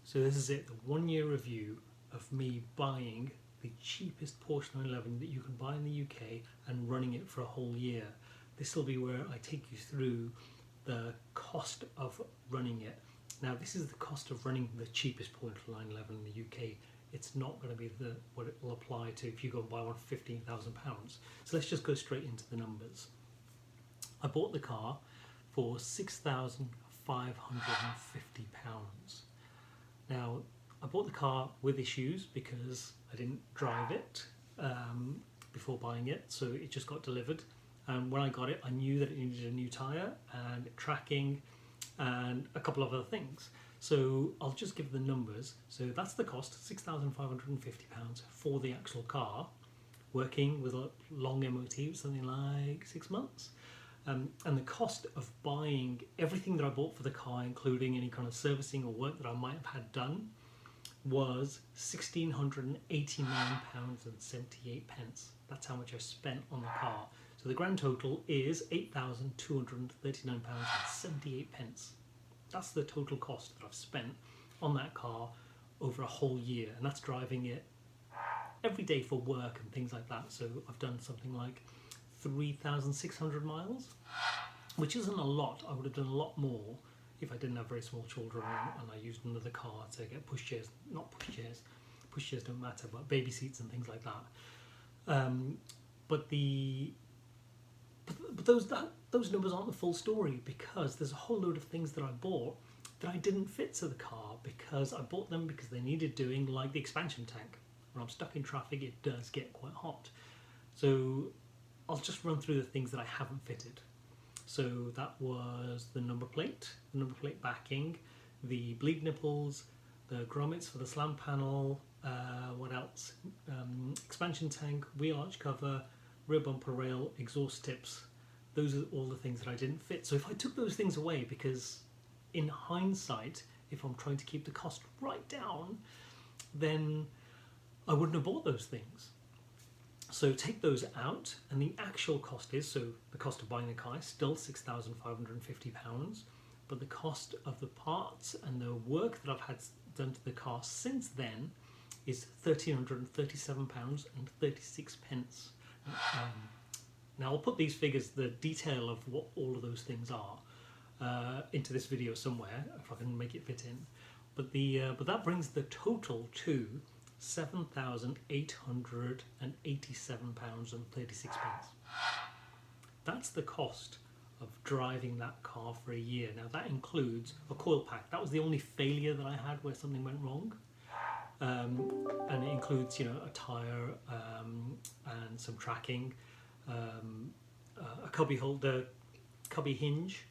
So this is it, the 1 year review of me buying the cheapest Porsche 911 that you can buy in the UK and running it for a whole year. This will be where I take you through the cost of running it. Now this is the cost of running the cheapest Porsche 911 in the UK. It's not going to be what it will apply to if you go and buy one for £15,000. So let's just go straight into the numbers. I bought the car for £6,550. Now, I bought the car with issues because I didn't drive it before buying it, so it just got delivered. And when I got it, I knew that it needed a new tyre and tracking and a couple of other things. So I'll just give the numbers. So that's the cost, £6,550 for the actual car, working with a long MOT, something like 6 months. And the cost of buying everything that I bought for the car, including any kind of servicing or work that I might have had done, was £1,689.78. That's how much I spent on the car. So the grand total is £8,239.78. That's the total cost that I've spent on that car over a whole year, and that's driving it every day for work and things like that. So I've done something like 3,600 miles, which isn't a lot. I would have done a lot more if I didn't have very small children and I used another car to get pushchairs don't matter, but baby seats and things like that. But those numbers aren't the full story, because there's a whole load of things that I bought that I didn't fit to the car because I bought them because they needed doing, like the expansion tank. When I'm stuck in traffic, it does get quite hot. So I'll just run through the things that I haven't fitted. So that was the number plate backing, the bleed nipples, the grommets for the slam panel, what else? Expansion tank, wheel arch cover, rear bumper rail, exhaust tips. Those are all the things that I didn't fit. So if I took those things away, because in hindsight, if I'm trying to keep the cost right down, then I wouldn't have bought those things. So take those out, and the actual cost is, so the cost of buying the car is still £6,550, but the cost of the parts and the work that I've had done to the car since then is £1,337.36. Now I'll put these figures, the detail of what all of those things are, into this video somewhere, if I can make it fit in. But that brings the total to £7,887.36. That's the cost of driving that car for a year. Now that includes a coil pack. That was the only failure that I had where something went wrong. And it includes, a tyre and some tracking, a cubby holder, cubby hinge,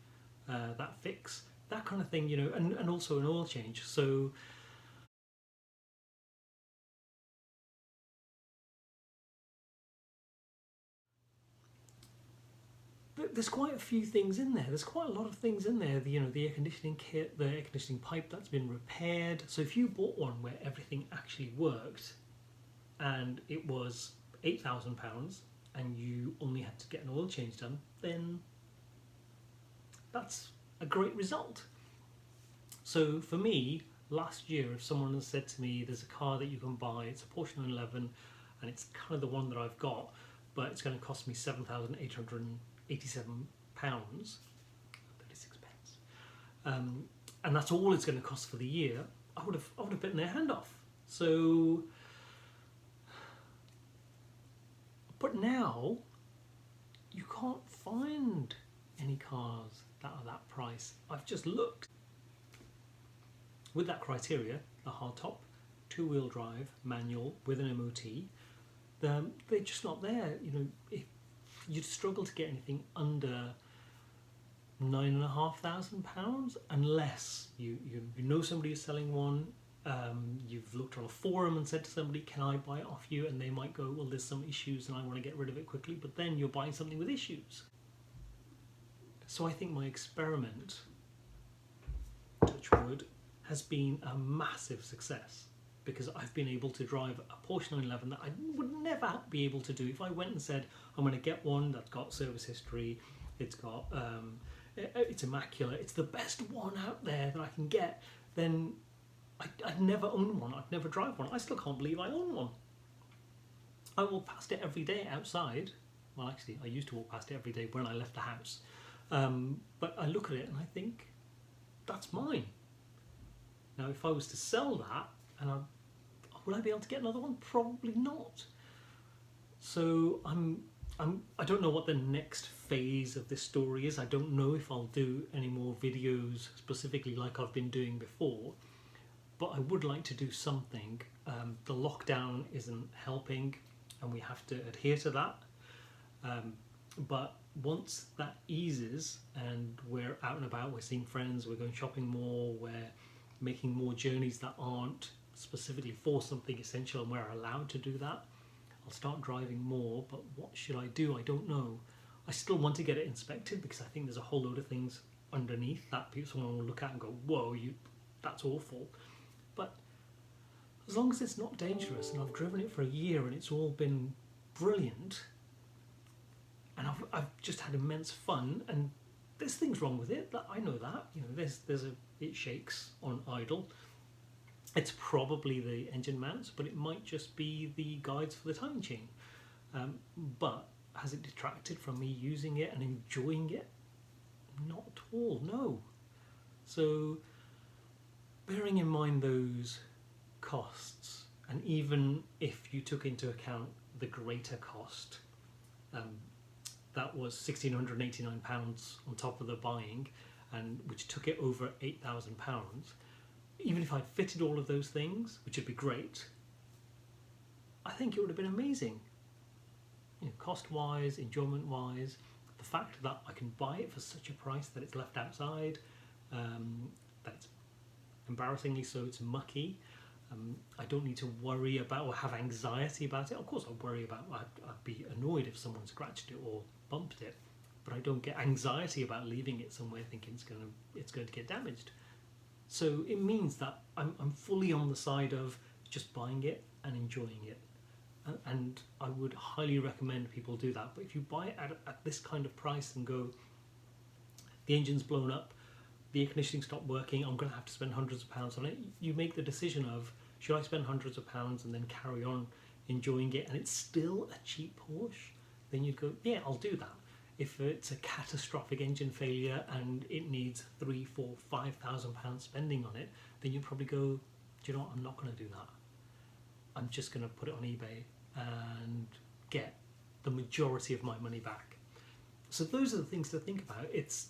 that fix, that kind of thing, and also an oil change. So there's quite a few things in there. There's quite a lot of things in there. The air conditioning kit, the air conditioning pipe that's been repaired. So if you bought one where everything actually worked and it was £8,000 and you only had to get an oil change done, then that's a great result. So for me, last year, if someone had said to me, there's a car that you can buy, it's a Porsche 911, and it's kind of the one that I've got, but it's going to cost me £7,887.36, and that's all it's going to cost for the year, I would have bitten their hand off. So, but now you can't find any cars that are that price. I've just looked. With that criteria, the hardtop, 2-wheel drive, manual, with an MOT, they're just not there. If you'd struggle to get anything under £9,500 unless you know somebody is selling one. You've looked on a forum and said to somebody, can I buy it off you? And they might go, well, there's some issues and I want to get rid of it quickly, but then you're buying something with issues. So I think my experiment, touch wood, has been a massive success, because I've been able to drive a Porsche 911 that I would never be able to do if I went and said, I'm going to get one that's got service history, it's immaculate, it's the best one out there that I can get. Then I I'd never own one, I'd never drive one. I still can't believe I own one. I walk past it every day outside. Well, actually, I used to walk past it every day when I left the house. But I look at it and I think, that's mine. Now, if I was to sell that, would I be able to get another one? Probably not. So I don't know what the next phase of this story is. I don't know if I'll do any more videos specifically like I've been doing before, but I would like to do something. The lockdown isn't helping and we have to adhere to that. But once that eases and we're out and about, we're seeing friends, we're going shopping more, we're making more journeys that aren't specifically for something essential and we're allowed to do that, I'll start driving more. But what should I do? I don't know. I still want to get it inspected because I think there's a whole load of things underneath that someone will look at and go, whoa, that's awful. But as long as it's not dangerous and I've driven it for a year and it's all been brilliant and I've just had immense fun, and there's things wrong with it, I know that, it shakes on idle. It's probably the engine mounts, but it might just be the guides for the timing chain. But has it detracted from me using it and enjoying it? Not at all, no. So bearing in mind those costs, and even if you took into account the greater cost, that was £1,689 on top of the buying, and which took it over £8,000. Even if I'd fitted all of those things, which would be great, I think it would have been amazing. Cost-wise, enjoyment-wise, the fact that I can buy it for such a price that it's left outside, that it's embarrassingly so, it's mucky. I don't need to worry about or have anxiety about it. Of course, I'd worry about, I'd be annoyed if someone scratched it or bumped it, but I don't get anxiety about leaving it somewhere thinking it's going to get damaged. So it means that I'm fully on the side of just buying it and enjoying it. And I would highly recommend people do that. But if you buy it at this kind of price and go, the engine's blown up, the air conditioning stopped working, I'm going to have to spend hundreds of pounds on it, you make the decision of, should I spend hundreds of pounds and then carry on enjoying it and it's still a cheap Porsche? Then you'd go, yeah, I'll do that. If it's a catastrophic engine failure and it needs £3,000, £4,000, £5,000 spending on it, then you'd probably go, do you know what, I'm not going to do that. I'm just going to put it on eBay and get the majority of my money back. So those are the things to think about. It's,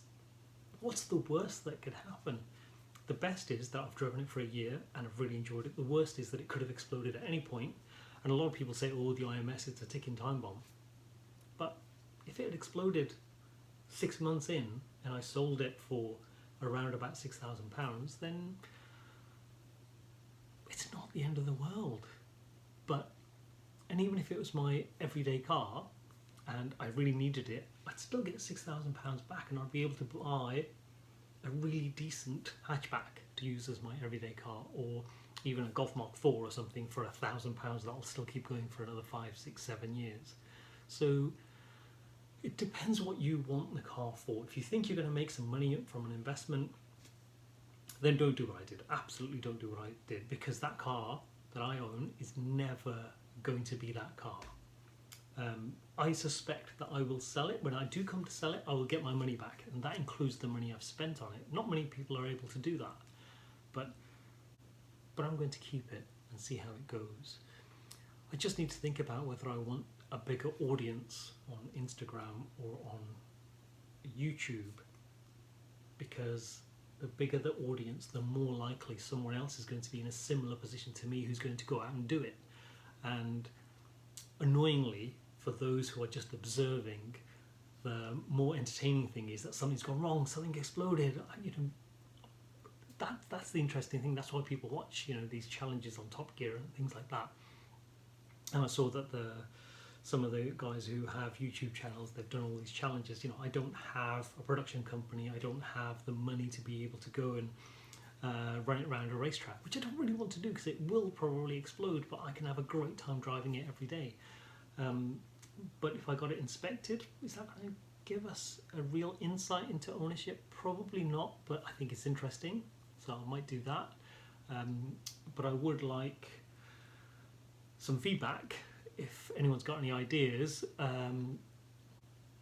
what's the worst that could happen? The best is that I've driven it for a year and I've really enjoyed it. The worst is that it could have exploded at any point. And a lot of people say, oh, the IMS is a ticking time bomb. But if it had exploded 6 months in and I sold it for around about £6,000, then it's not the end of the world. And even if it was my everyday car and I really needed it, I'd still get £6,000 back and I'd be able to buy a really decent hatchback to use as my everyday car, or even a Golf Mark 4 or something for £1,000 that'll still keep going for another 5, 6, 7 years. So it depends what you want the car for. If you think you're going to make some money from an investment, then don't do what I did. Absolutely don't do what I did, because that car that I own is never going to be that car. I suspect that I will sell it. When I do come to sell it, I will get my money back, and that includes the money I've spent on it. Not many people are able to do that, but I'm going to keep it and see how it goes. I just need to think about whether I want a bigger audience on Instagram or on YouTube, because the bigger the audience, the more likely someone else is going to be in a similar position to me who's going to go out and do it. And annoyingly, for those who are just observing, the more entertaining thing is that something's gone wrong, something exploded. That's the interesting thing. That's why people watch, these challenges on Top Gear and things like that. And I saw that some of the guys who have YouTube channels, they've done all these challenges. I don't have a production company. I don't have the money to be able to go and run it around a racetrack, which I don't really want to do because it will probably explode, but I can have a great time driving it every day. But if I got it inspected, is that going to give us a real insight into ownership? Probably not, but I think it's interesting, so I might do that. But I would like some feedback if anyone's got any ideas,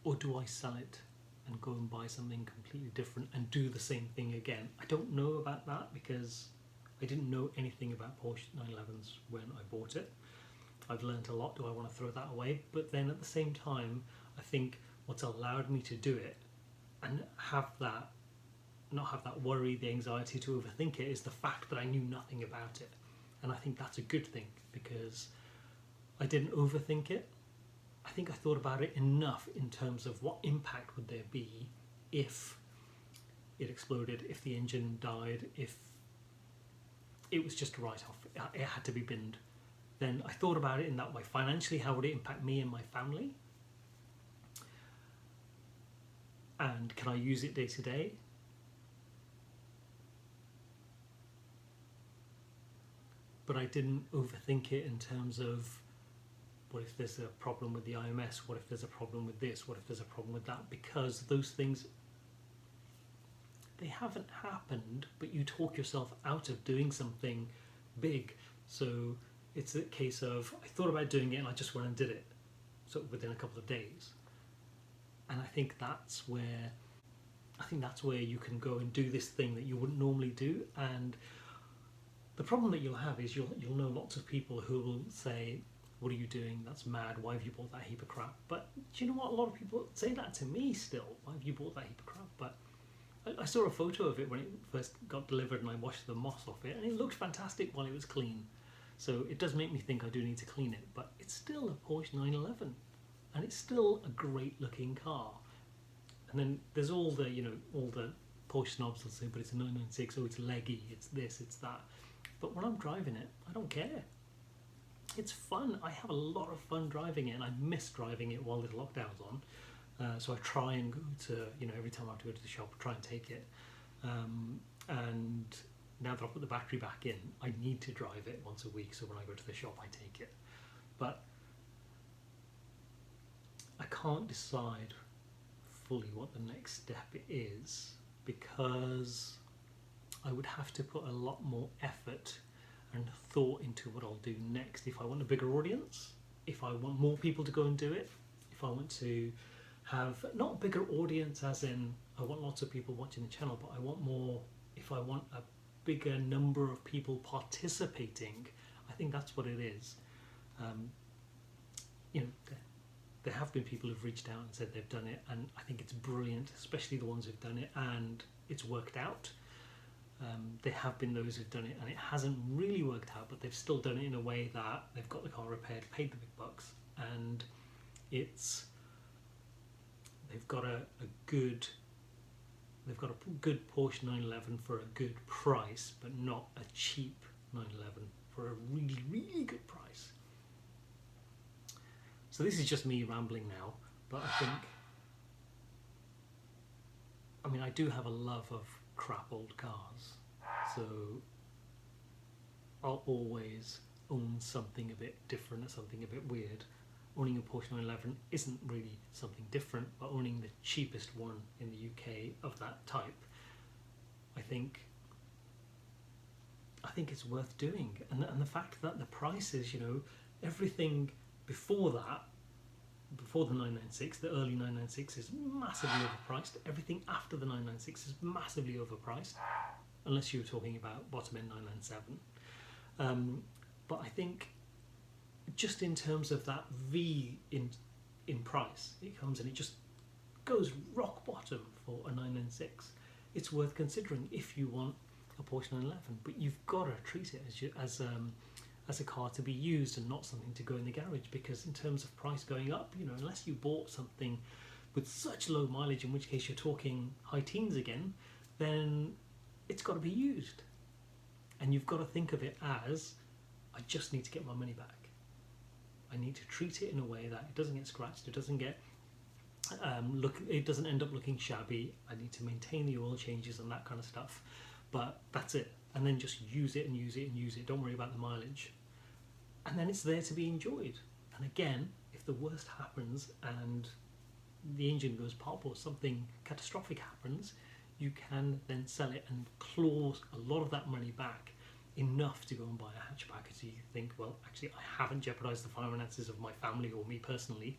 or do I sell it and go and buy something completely different and do the same thing again? I don't know about that because I didn't know anything about Porsche 911s when I bought it. I've learned a lot. Do I want to throw that away? But then at the same time, I think what's allowed me to do it and not have that worry, the anxiety to overthink it, is the fact that I knew nothing about it. And I think that's a good thing because I didn't overthink it. I think I thought about it enough in terms of what impact would there be if it exploded, if the engine died, if it was just a write-off, it had to be binned. Then I thought about it in that way. Financially, how would it impact me and my family? And can I use it day to day? But I didn't overthink it in terms of what if there's a problem with the IMS, what if there's a problem with this, what if there's a problem with that, because those things, they haven't happened, but you talk yourself out of doing something big. So it's a case of, I thought about doing it and I just went and did it, so within a couple of days. And I think that's where you can go and do this thing that you wouldn't normally do. And the problem that you'll have is you'll know lots of people who will say, what are you doing? That's mad. Why have you bought that heap of crap? But do you know what? A lot of people say that to me still. Why have you bought that heap of crap? But I saw a photo of it when it first got delivered and I washed the moss off it and it looked fantastic while it was clean. So it does make me think I do need to clean it, but it's still a Porsche 911 and it's still a great looking car. And then there's all the Porsche snobs will say, but it's a 996, oh it's leggy, it's this, it's that. But when I'm driving it, I don't care. It's fun. I have a lot of fun driving it and I miss driving it while there's lockdown's on. So I try and go to, every time I have to go to the shop, I try and take it. And now that I've put the battery back in, I need to drive it once a week. So when I go to the shop, I take it. But I can't decide fully what the next step is because I would have to put a lot more effort and thought into what I'll do next. If I want a bigger audience, if I want more people to go and do it, if I want to have not a bigger audience as in I want lots of people watching the channel, but I want more, if I want a bigger number of people participating, I think that's what it is. There have been people who've reached out and said they've done it, and I think it's brilliant, especially the ones who've done it and it's worked out. There have been those who've done it and it hasn't really worked out, but they've still done it in a way that they've got the car repaired, paid the big bucks, and they've got a good Porsche 911 for a good price, but not a cheap 911 for a really, really good price. So this is just me rambling now, but I do have a love of crap old cars, so I'll always own something a bit different or something a bit weird. Owning a Porsche 911 isn't really something different, but owning the cheapest one in the UK of that type, I think it's worth doing. And the fact that the prices, everything before that, before the 996, the early 996 is massively overpriced. Everything after the 996 is massively overpriced, unless you're talking about bottom end 997. But I think just in terms of that V in price, it comes and it just goes rock bottom for a 996. It's worth considering if you want a Porsche 911, but you've got to treat it as a car to be used and not something to go in the garage, because in terms of price going up, unless you bought something with such low mileage, in which case you're talking high teens again, then it's got to be used. And you've got to think of it as, I just need to get my money back. I need to treat it in a way that it doesn't get scratched, it doesn't get it doesn't end up looking shabby. I need to maintain the oil changes and that kind of stuff, but that's it. And then just use it and use it and use it. Don't worry about the mileage. And then it's there to be enjoyed. And again, if the worst happens and the engine goes pop or something catastrophic happens, you can then sell it and claw a lot of that money back enough to go and buy a hatchback, so you think, well, actually I haven't jeopardized the finances of my family or me personally,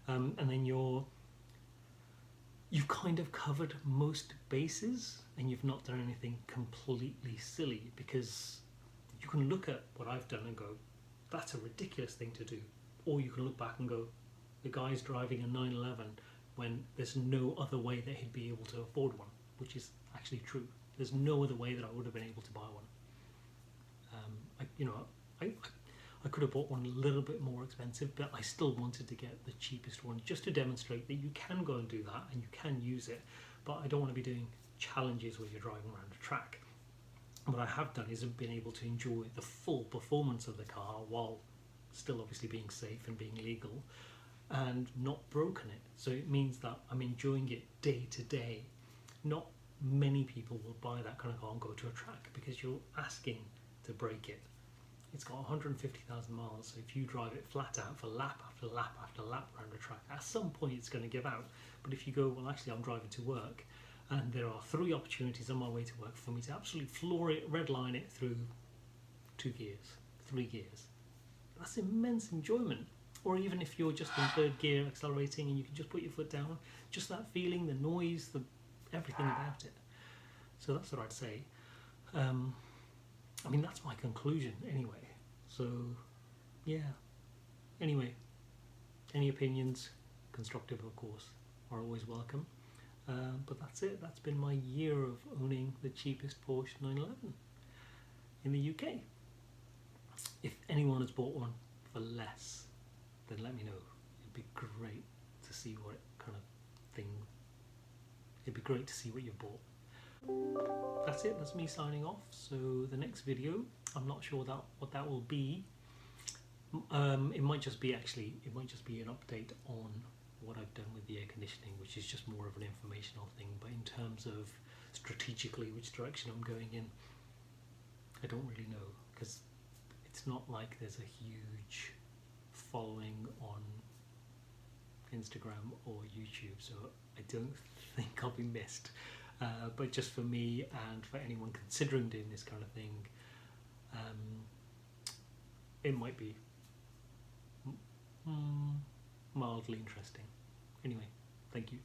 and then you've kind of covered most bases and you've not done anything completely silly, because you can look at what I've done and go, that's a ridiculous thing to do, or you can look back and go, the guy's driving a 911 when there's no other way that he'd be able to afford one, which is actually true. There's no other way that I would have been able to buy one. I could have bought one a little bit more expensive, but I still wanted to get the cheapest one, just to demonstrate that you can go and do that and you can use it. But I don't want to be doing challenges where you're driving around a track. What I have done is been able to enjoy the full performance of the car while still obviously being safe and being legal, and not broken it. So it means that I'm enjoying it day to day. Not many people will buy that kind of car and go to a track because you're asking to break it. It's got 150,000 miles, so if you drive it flat out for lap after lap after lap around a track, at some point it's going to give out. But if you go, well, actually I'm driving to work and there are 3 opportunities on my way to work for me to absolutely floor it, redline it through 2 gears, 3 gears, that's immense enjoyment. Or even if you're just in 3rd gear accelerating and you can just put your foot down, just that feeling, the noise, everything about it. So that's what I'd say. I mean, that's my conclusion anyway. So, yeah. Anyway, any opinions, constructive of course, are always welcome. But that's it. That's been my year of owning the cheapest Porsche 911 in the UK. If anyone has bought one for less, then let me know. It'd be great to see what kind of thing. It'd be great to see what you've bought. That's it. That's me signing off. So the next video, I'm not sure what that will be. It might just be an update on what I've done with the air conditioning, which is just more of an informational thing. But in terms of strategically which direction I'm going in, I don't really know, because it's not like there's a huge following on Instagram or YouTube, so I don't think I'll be missed. But just for me and for anyone considering doing this kind of thing, it might be mildly interesting. Anyway, thank you.